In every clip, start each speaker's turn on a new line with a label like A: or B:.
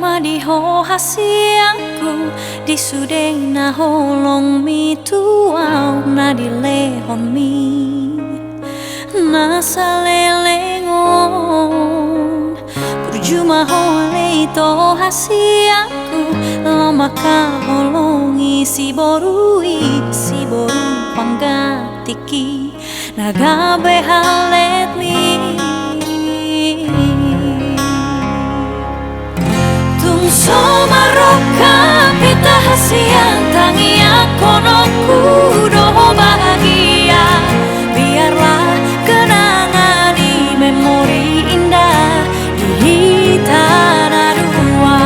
A: tema di ho hasiangku di sude na holong mi tuau na di lehon mi na salelengon berjumah oleh to hasiangku lama ka holongi si boru panggatiki nagabe halet mi Somaroka pita hasian tangi akonoku doho bahagia biarlah kenangan di memori indah di tanah dua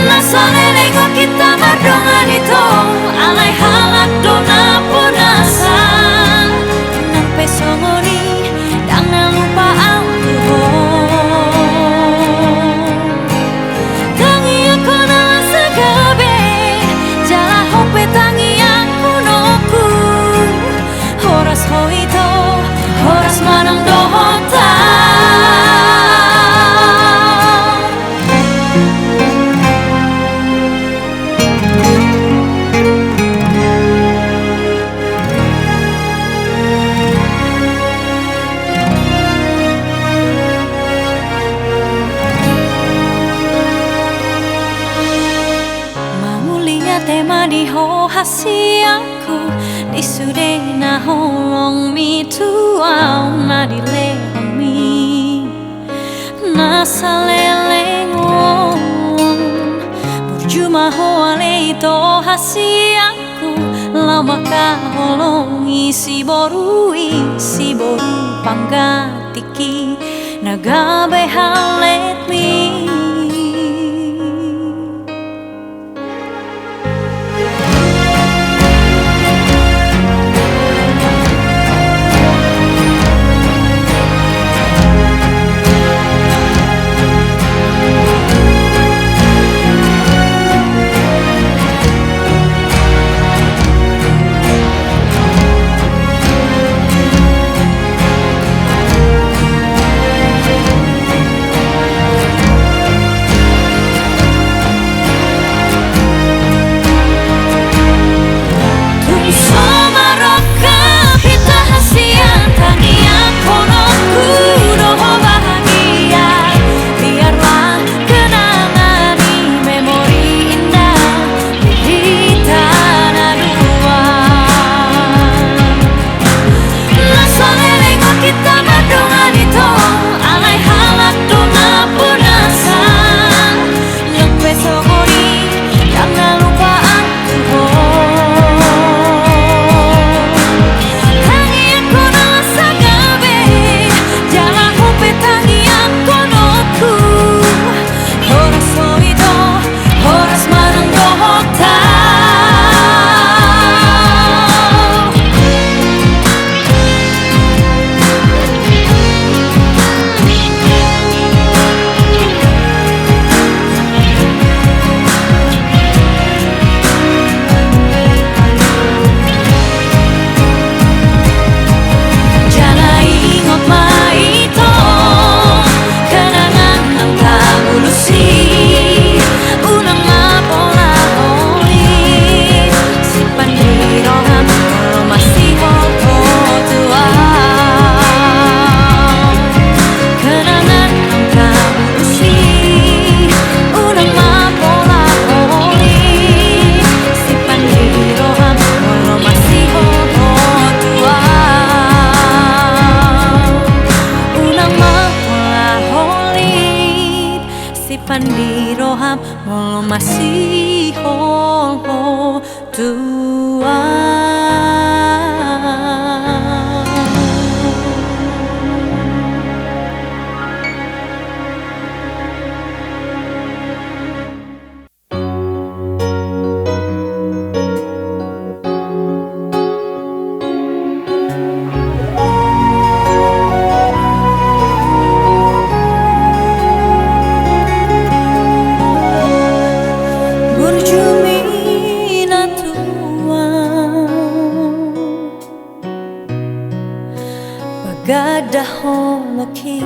A: nasa nenengko kita berdongan itu alai halak dona ponasa nampe songoni jangan lupa aku manang dohota mau lihat tema di ho hasiangku di sude na holong mi tuau na di lehon mi na salelengon berjumah oleh to hasiangku lama ka holongi si boru panggatiki nagabe halet mi Pandiroham molo masih ho tua gadah holoki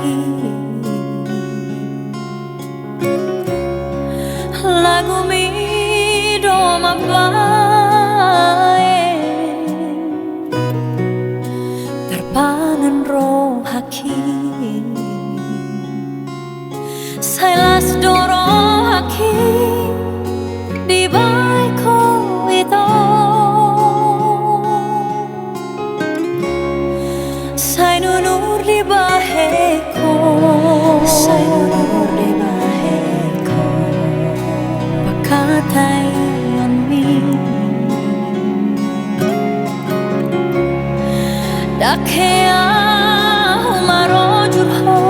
A: lagu mi do mabae terpangan roh haki sailas doro haki di baiko itu sai nunur di baheko sai nunur di baheko pakatai on mi dakea humaro jurho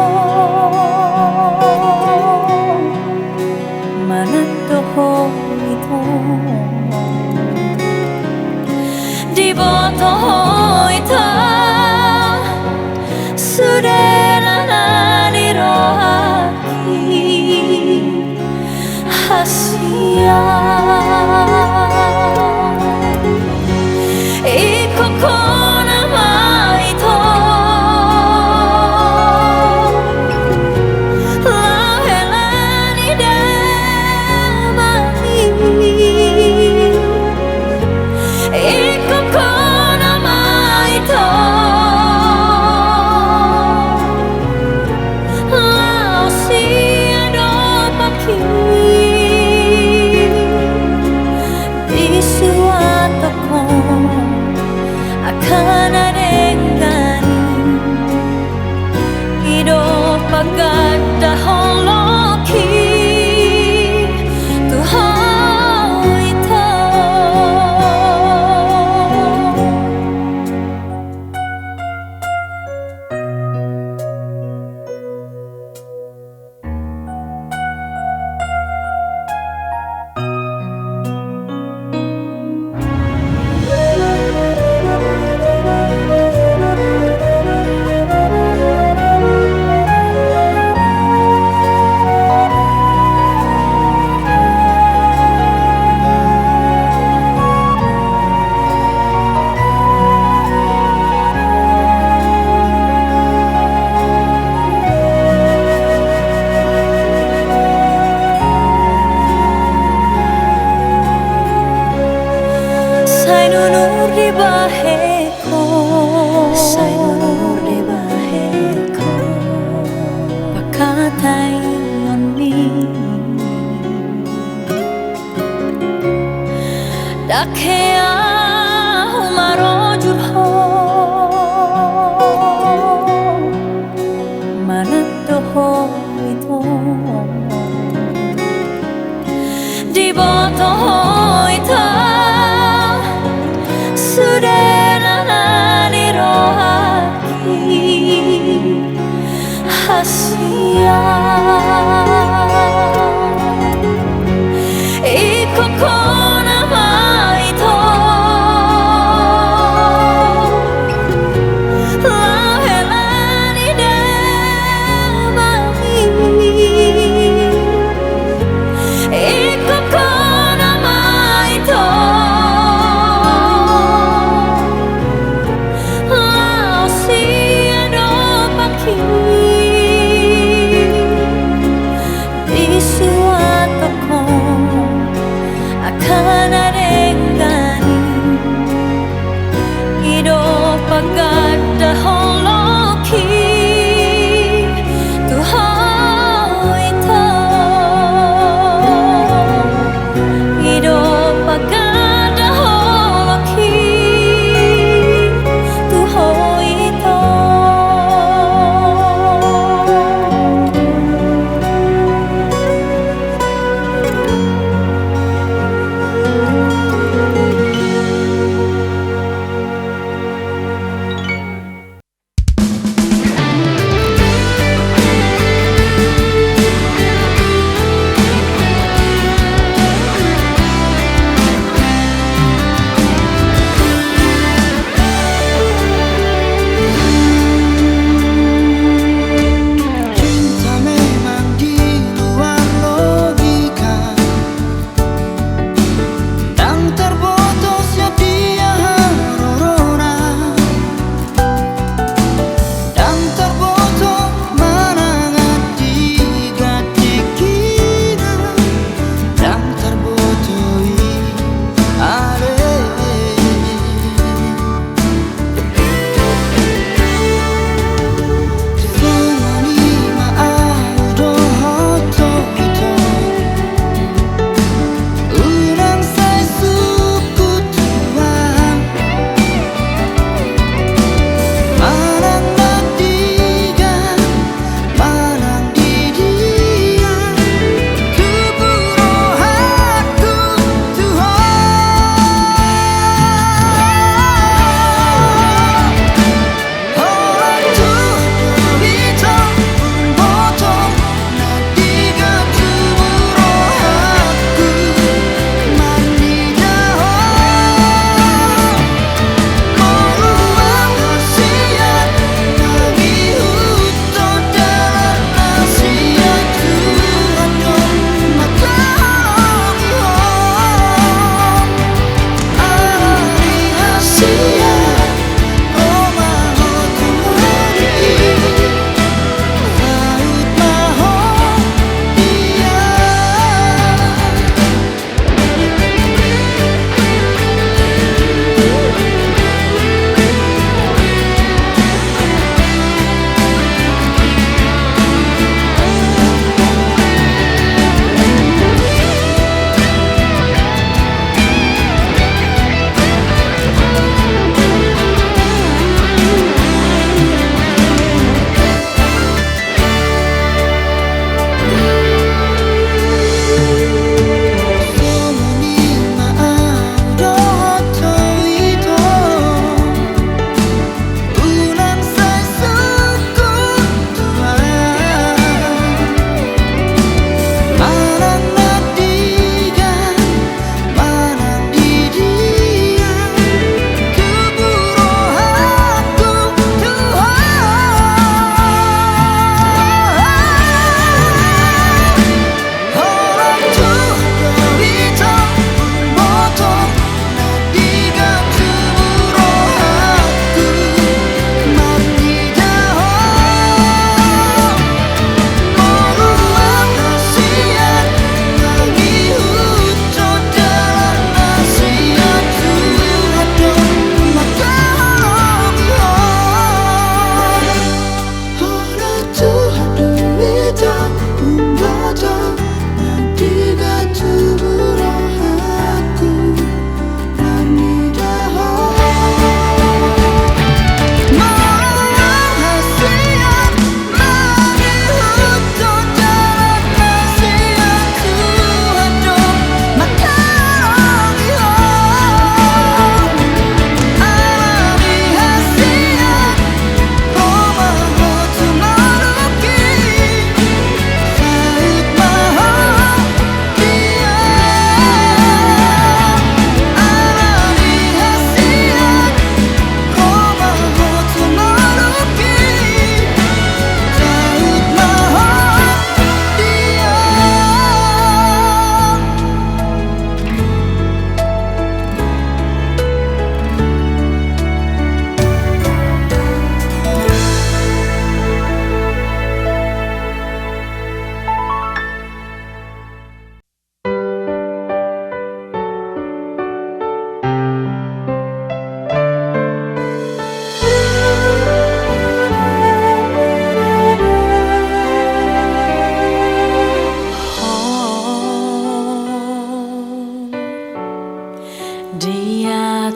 A: manandoho itu di botoho itu sudah di rohaki hasia ikoko nama itu lahelani damai ikoko nama itu akan ada hidup paganda holoki Tuhan itu sai nunur di baheko sai nunur di baheko pakatai on mi dakea humaro jurho manandoho itu di botoho itu sudah di rohaki hasia ikoko nama itu lahelani damai ikoko nama itu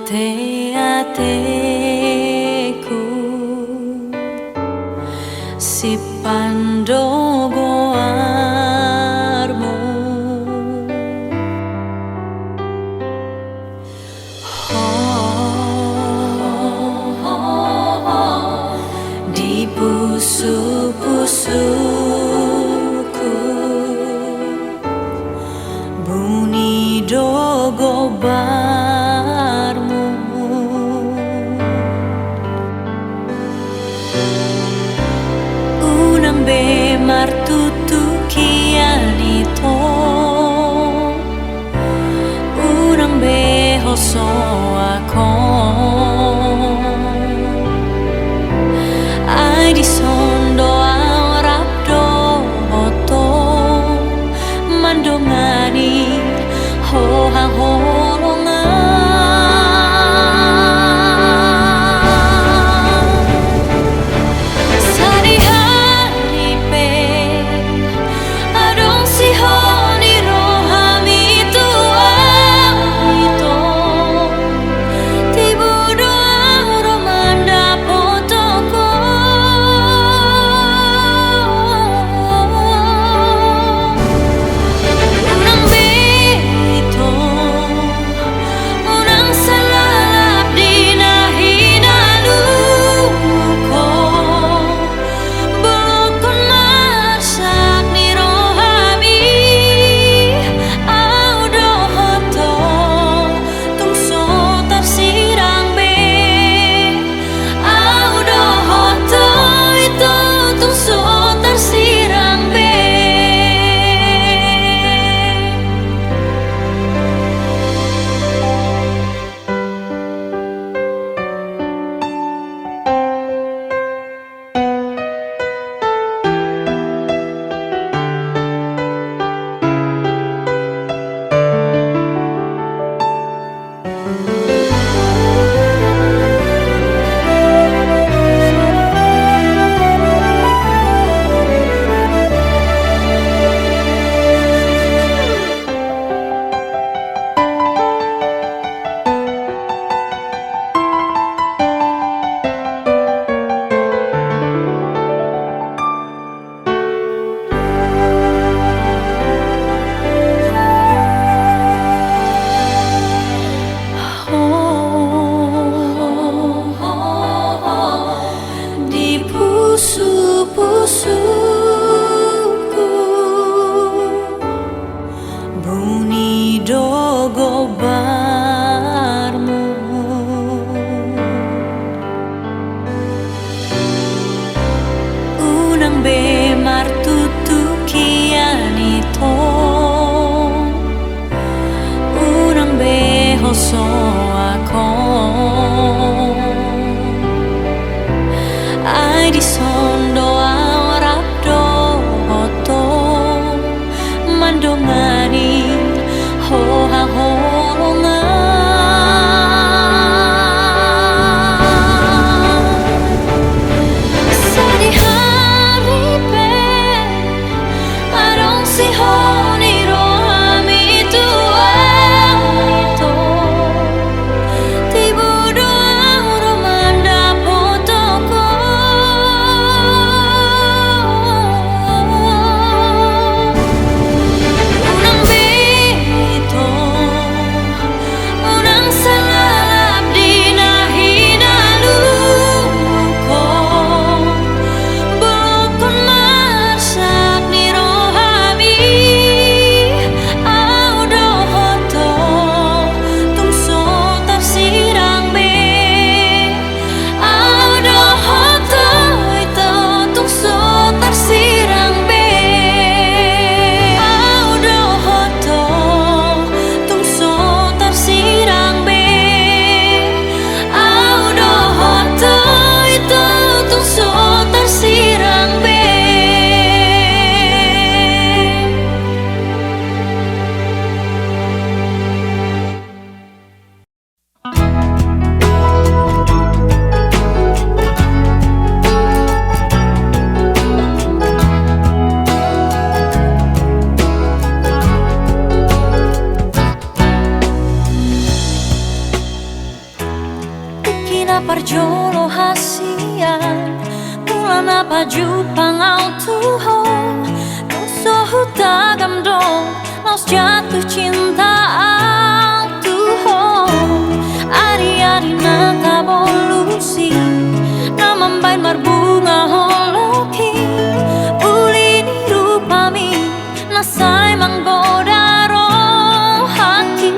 A: ate-ateku si pandogo armu di pusu-pusuku bunyi dogo barmu unambe martutu kianito unambe hoso ako ai di sondo aurapdo hoto mandongani hoha holongan sari-hari pe adong si honi rohami tua ito parjolo hasian Mula na paju pangau tuho Kau sohu tagam dong Naus jatuh cinta au tuho Ari-ari na tabolusi Na mambain marbunga holoki Uli ni rupami Na say manggoda roh hati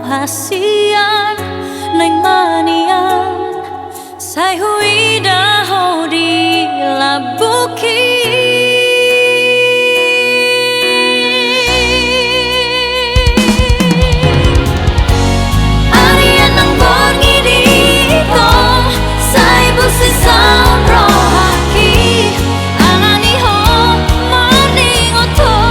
A: Hasian neng manian sai hui da ho di labuki Arian nang borgi di to sai busi sound rohaki alani ho morning oto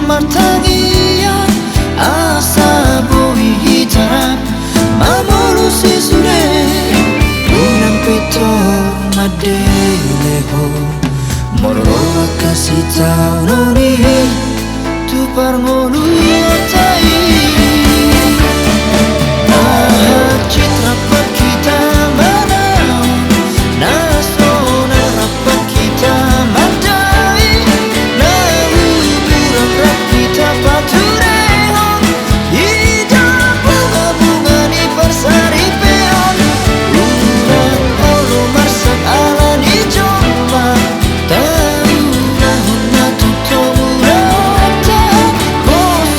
A: Martangi
B: Tahun ini tu parngonu tai citra kita mana nasona rapat kita mandai lalu burak kita paturehon hidup bunga-bunga di persari peon urang olo marsak ala di jomba tahun natu tomurata kos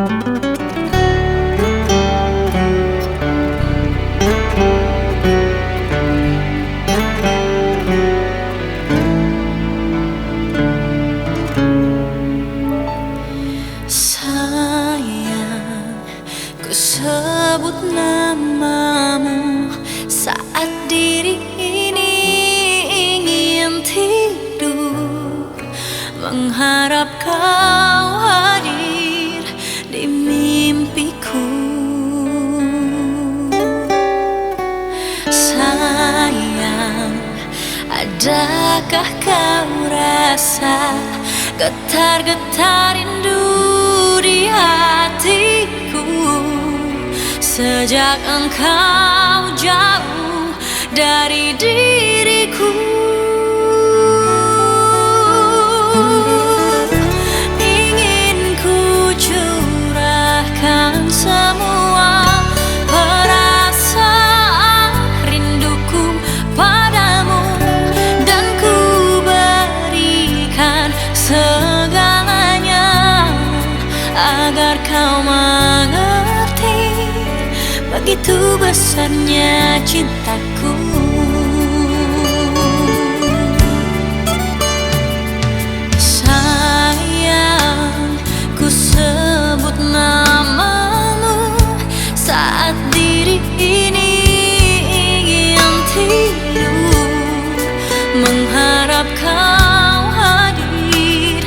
A: Sayang, ku sebut namamu saat diri ini ingin tidur, mengharap kau hadir di mimpiku. Sayang, adakah kau rasa getar-getar rindu di hatiku sejak engkau jauh dari diriku? Ingin ku curahkan semua perasaan rinduku padamu, dan ku berikan segalanya agar kau mengerti begitu besarnya cintaku. Sayang, ku sebut namamu saat diri ini ingin tidur, mengharap kau hadir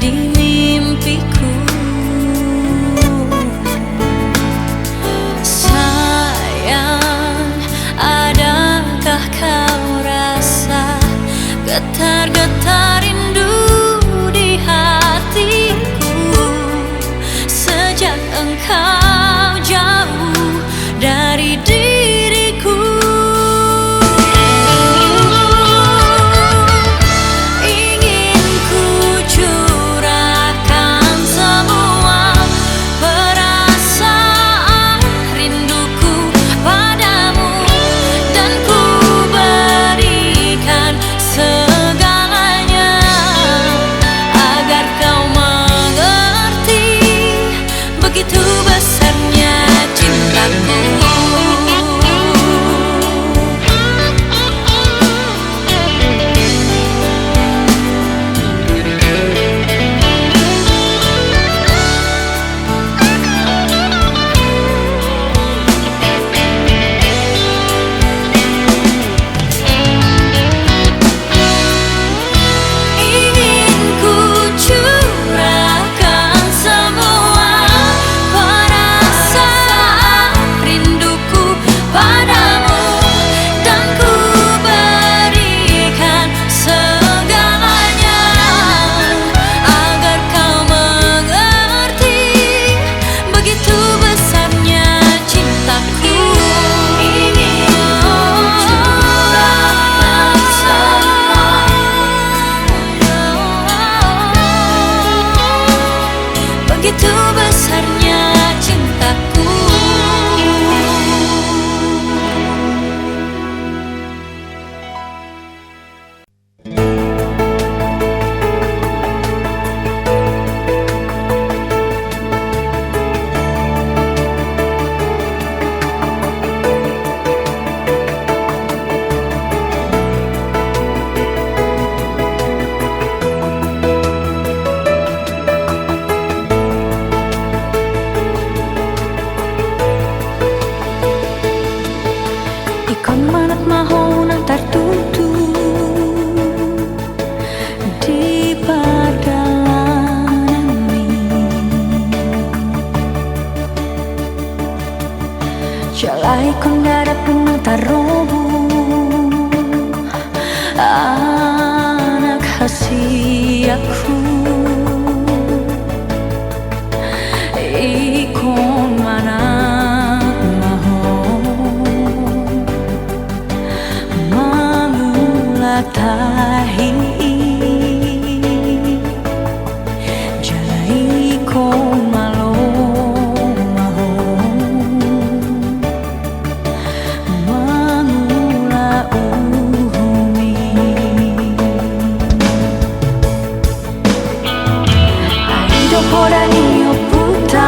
A: di mimpiku. Sayang, adakah kau rasa getar-getar rindu di hatiku sejak engkau jauh dari diriku? Ingin ku curahkan semua perasaan rinduku padamu, dan ku berikan segalanya agar kau mengerti begitu besarnya cintaku. Ingin ku curahkan semua perasaan rinduku padamu, dan ku berikan segalanya agar kau mengerti begitu besarnya cintaku. Ingin ku curahkan semua begitu besarnya cintaku. Ikon manat mahon ang tertutup di perjalanan ini, jalai kon darap penuh tarubu anak hasiaku. Ikon manat mahon mangulatahi jalai ko malo mahon mangula uhumi. Aido podani o puta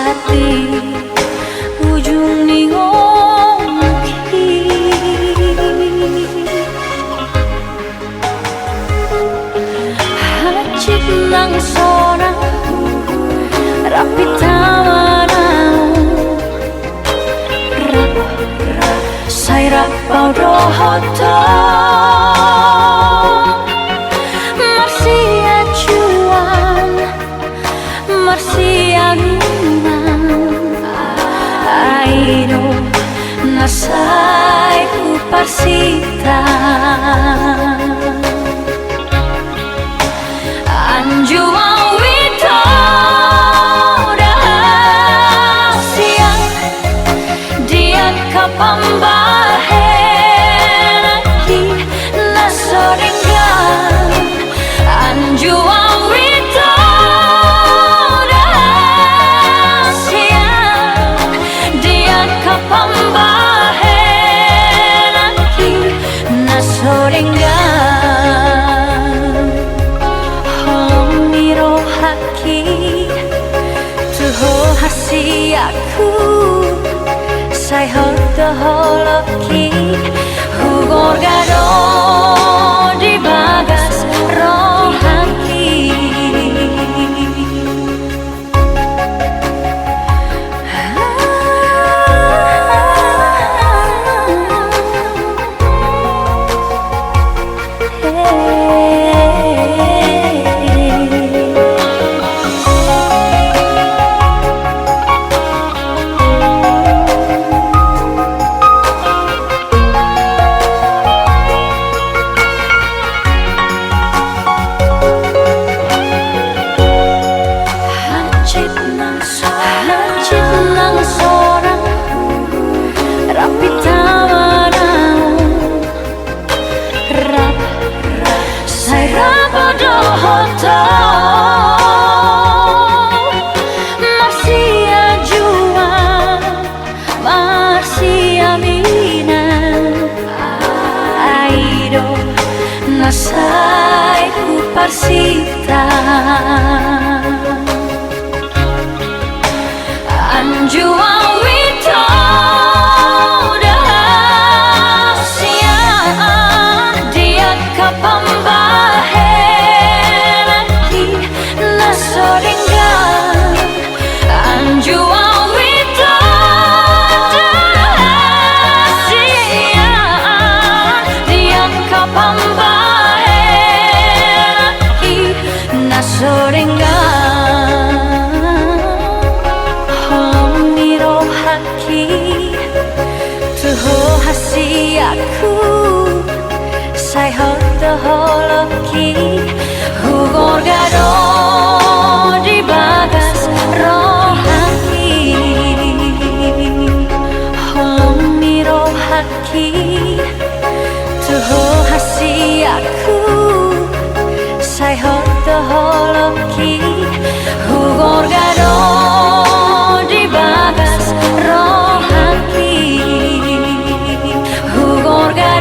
A: hati ujung ningoki hacit nang sona rapi tamanau sai rapau dohoto marsia cuan marsia minang airo nasai uparsita anjuang pambahen aki nasoringgan anjuang wito dahasian dia kapambahen aki nasoringgan holong niro haki tuho hasi aku sai hoto holoki hugor gado di bagas rohaki nasai uparsita anjuang wito dahasian dia kapambahen aki nasoringgan anjuang wito dahasian dia kapambahen nasoringgan holong niro haki tuho hasi aku sai hoto holoki hugor gado di bagas rohaki holong niro haki tuho hasi aku sai hoto holoki hugor gado di bagas rohaki hugor gado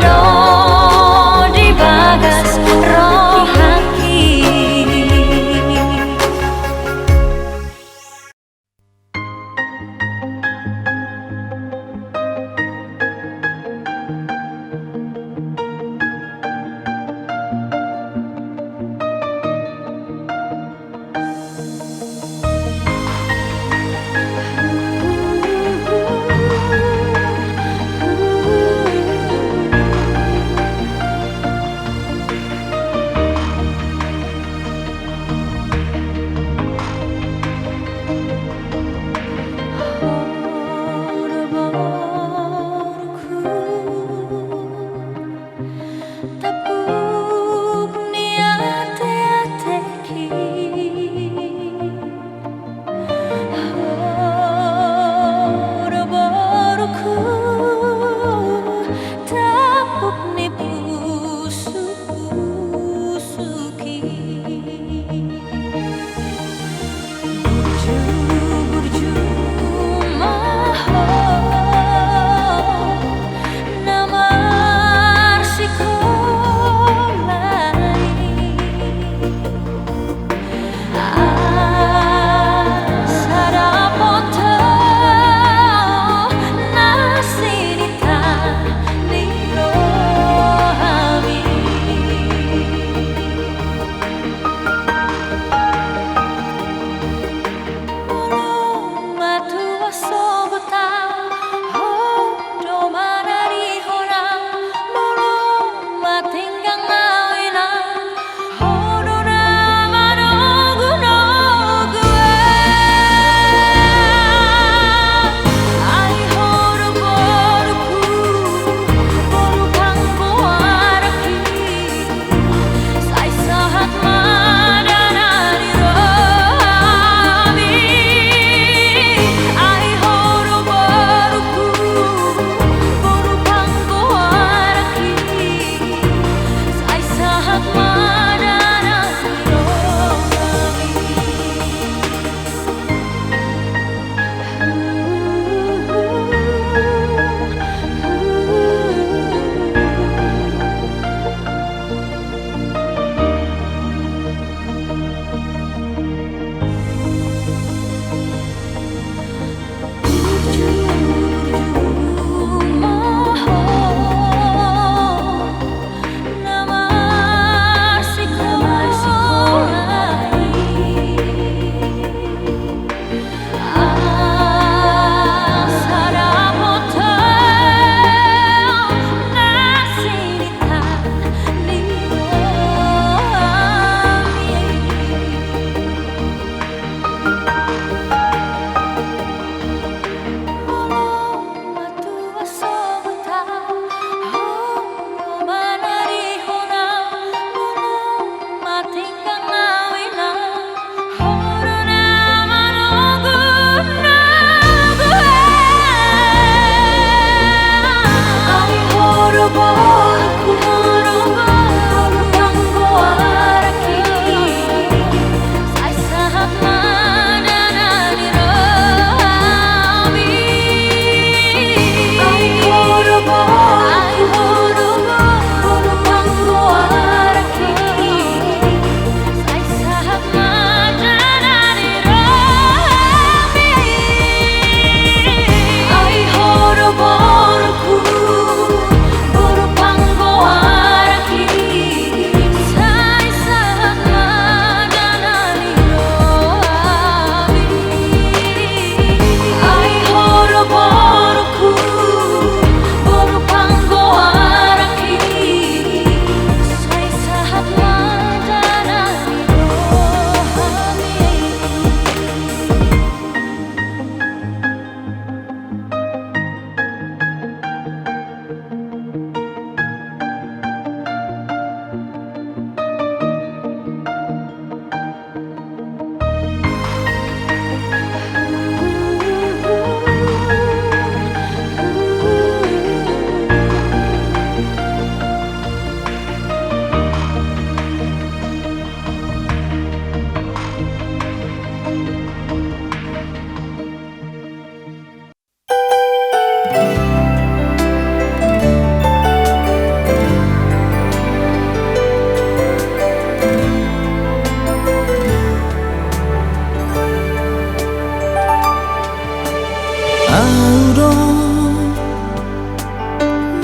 B: Auro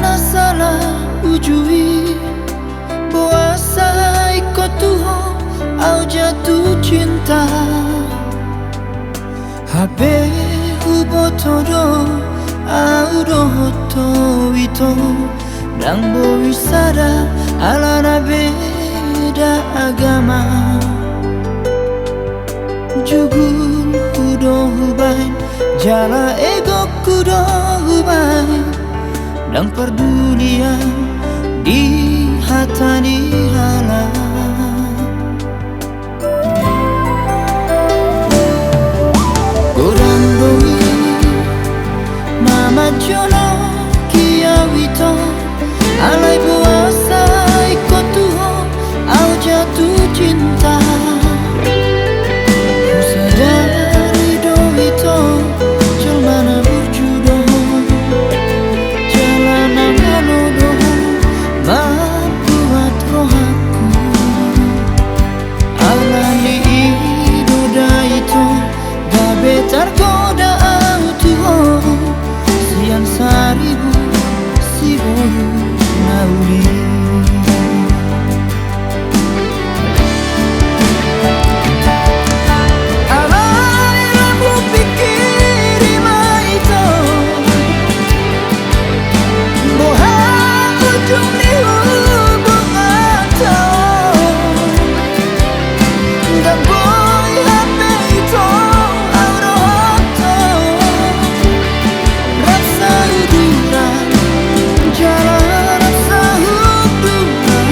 B: nasalah ujui Boasai ko tuho au jatuh cinta Habe hubotodo auro hoto ito Nang boisara alana beda agama Jugul hudo hubain Jala ego kudo hubain Nang perdulian di hatani hala Gorandoi Mama Jono Kia Wito Alai puasa ikut tuho Au jatuh cinta Ku sadari do itu Jelmana berjudoh Jalanan halodoh Membuat rohaku Alani idoda itu Gabe tergoda au tuho Siang saribu si boyu nauli Alai lampu pikir maito Boha ujung di hubungan tau Dan boy HP itu auro hoto Rasa uduran Jalan rasa uduran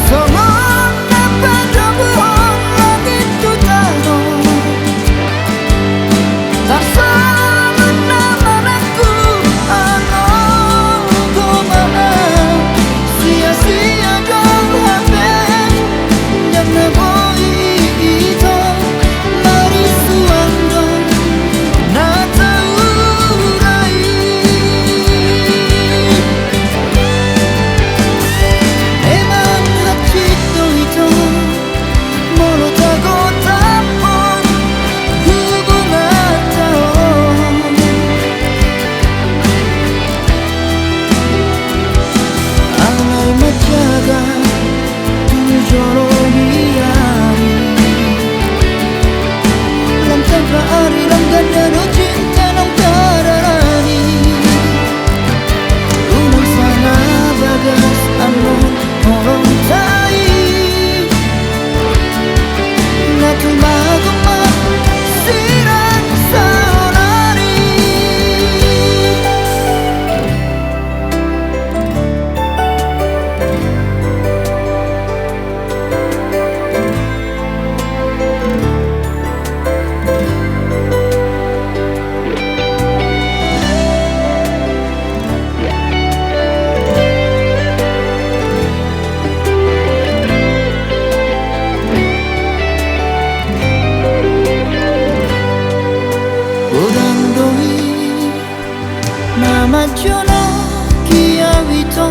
B: Somong dapat dobuhon langit tutano Tak sama namanaku Anong kumahan Sia-sia dong habis Yang naboi itu Mari suandong Nata urai Eman hati itu Molo tago tapon Hubungan taon Alai menjaga Tujolo hiari Lam tanpa ari lam ganda no cinta nang tararani Unang sana bagas anon Horong tai Natumaguma sirang saonari Gorandoi Nama Jono Kia Wito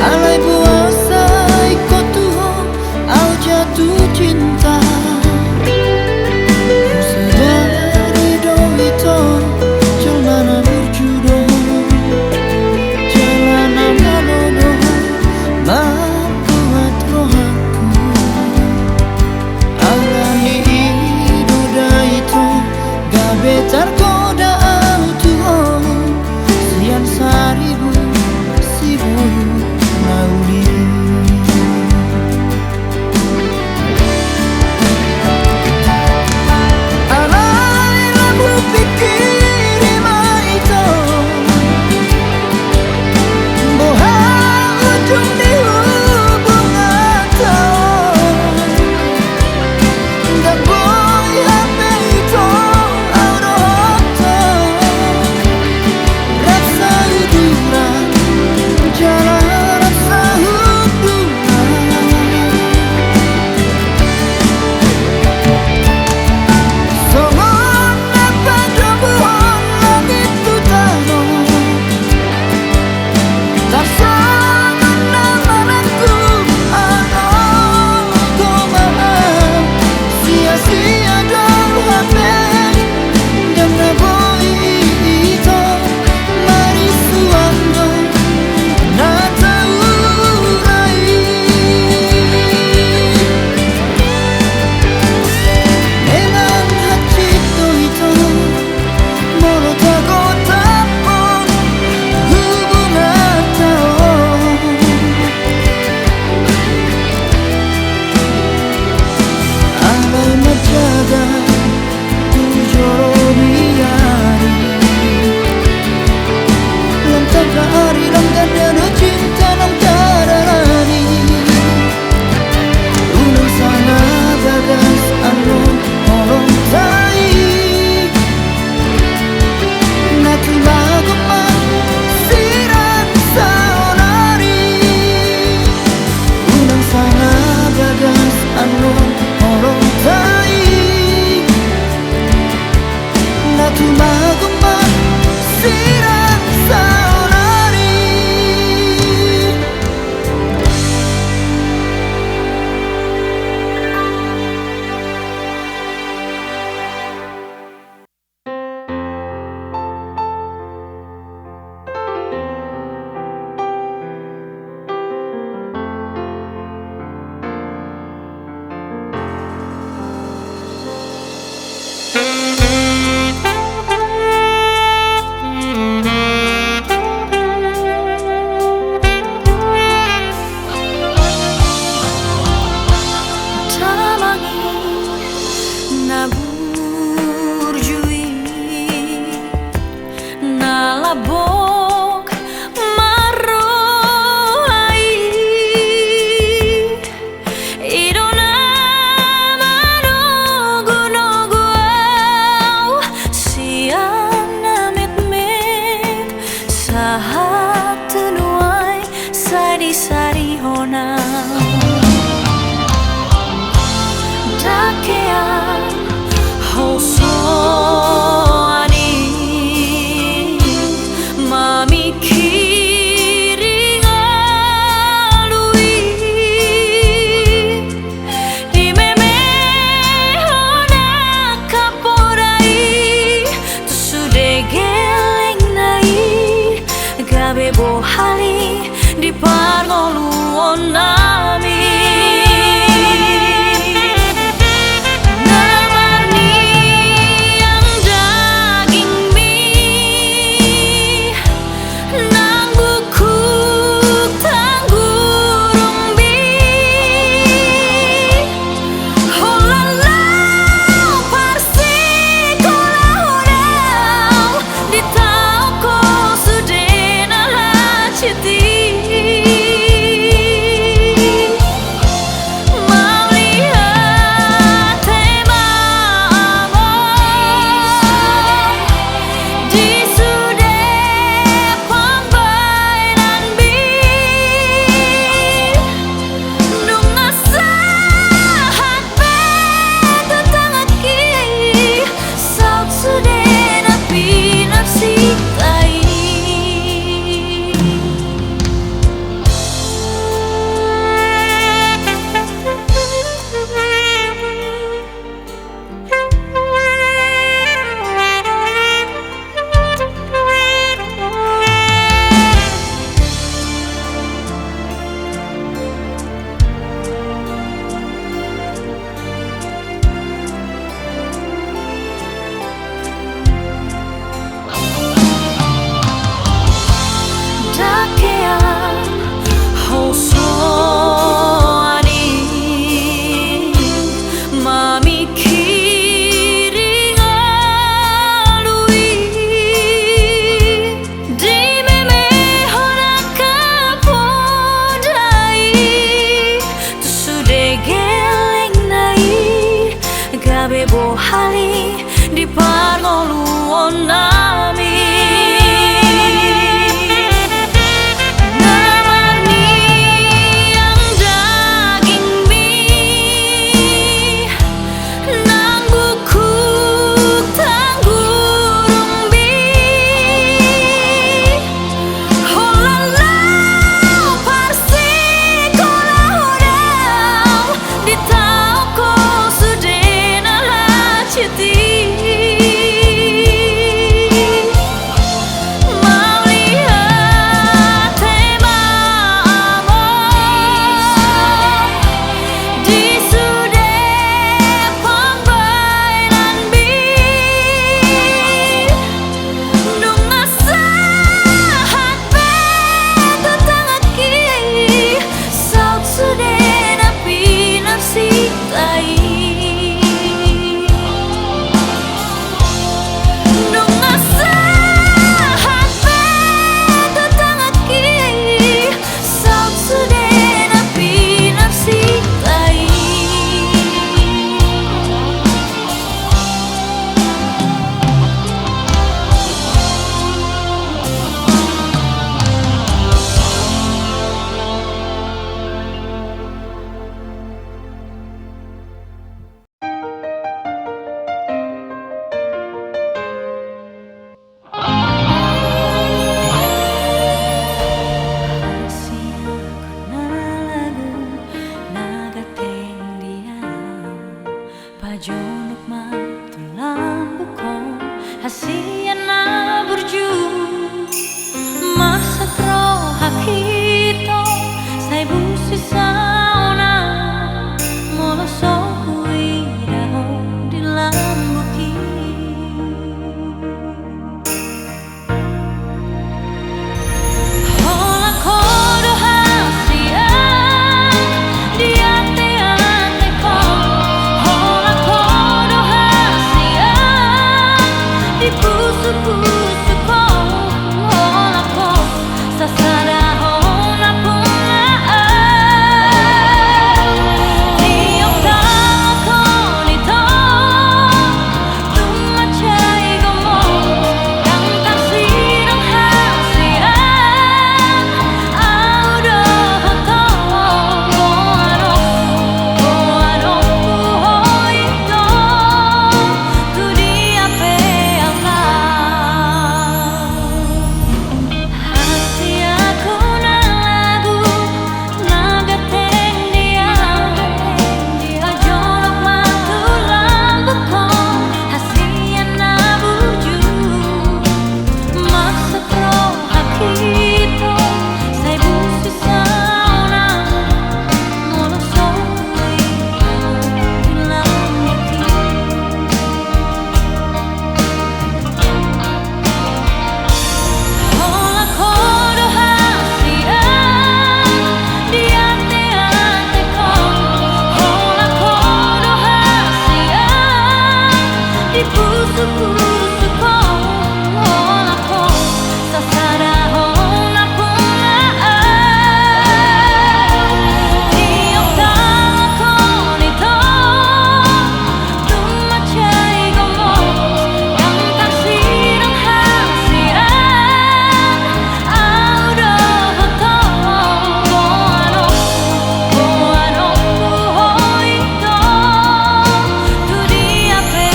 B: Alai puasa ikut tuho Au jatuh cinta Ku sadari do itu Jelmana berjudoh Jalanan halodoh Membuat rohaku Alani idoda itu Gabe tergoda au tuho Siang saribu si boyu nauli
A: ajonok matulang bukong hasiana berjung masa pro hakito sai busi sauna molosok hui daho di lambuki hola kodo hasia di ate ate ko hola kodo hasia di pusu pusu ko hola ko sasara hona puna tiok tako nito tumacay gomo kang taksirang hasian audo hoto ano puhoito tu dia pe hati aku na lagu nagateng dia ajonok matulang bukong hasian na buju masa pro hakito sai busi sauna molosok bilang hola kodo hasia di ate ate ko hola kodo hasia di pusu pusu ko hola ko sasara hona puna tiok tako nito tumacay gomo kang taksirang hasian audo hoto ano puhoito tu dia pe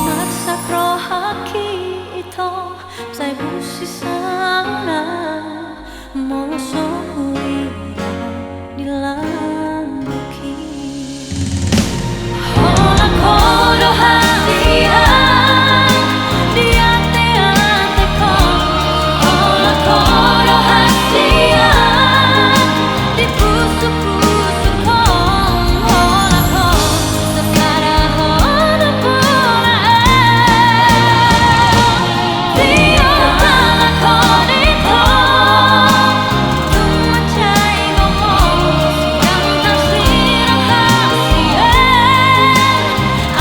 A: masa pro haki ito sai busi sauna molosok hui di lambuki hola kodo hasia di ate ate ko hola kodo hasia di pusu pusu ko hola ko sasara hona puna tiok tako nito tumacay gomo kang taksirang hasian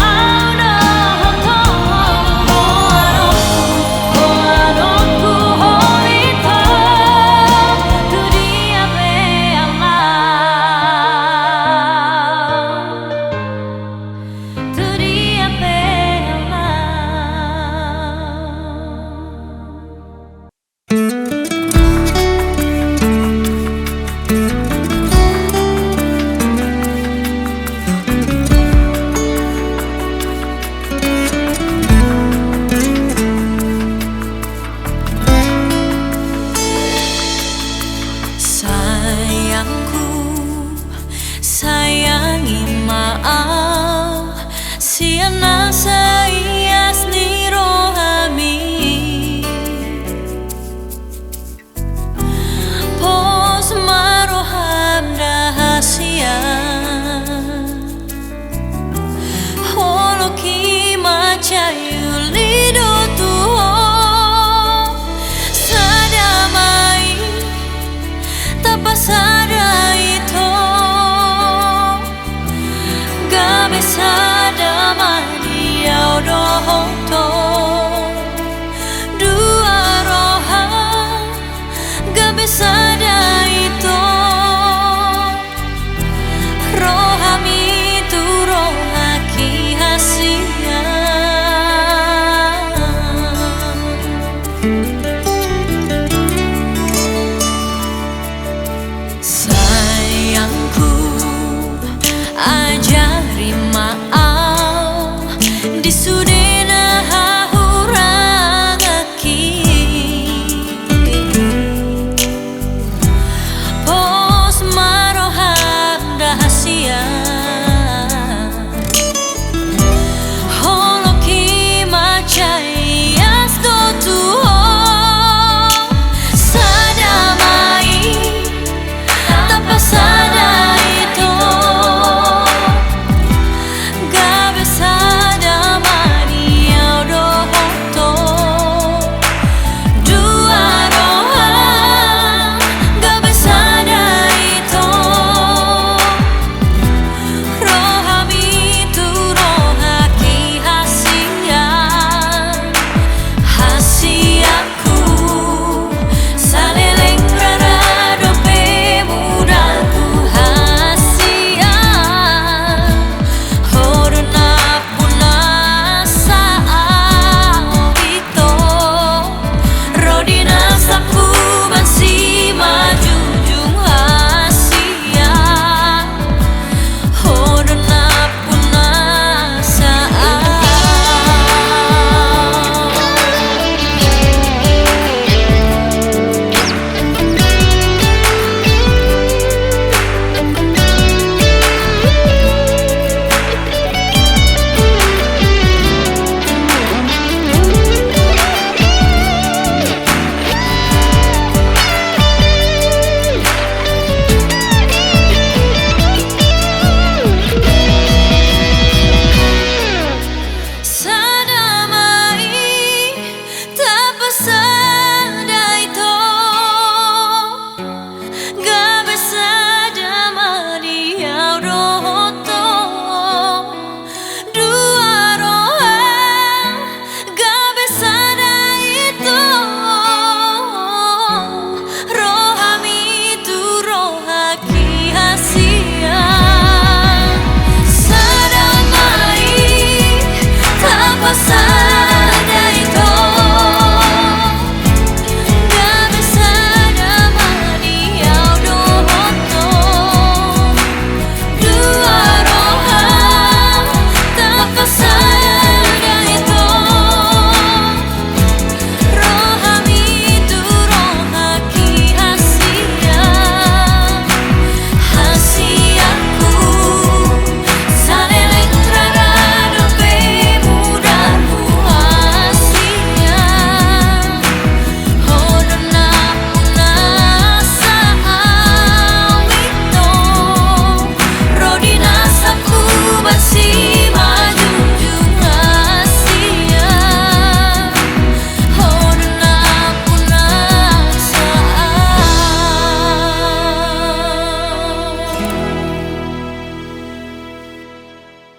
A: audo hoto ano puhoito tu dia pe tu dia pe sayangku sayangi maaf siana sayas ni rohami pos maroham rahasia holoki macayu lido tuho sadamai tapasada ito gabe sadamai diau dohoto dua roha gabe sada ito rohami tu rohaki hasia sayangku ajari maaf di sudah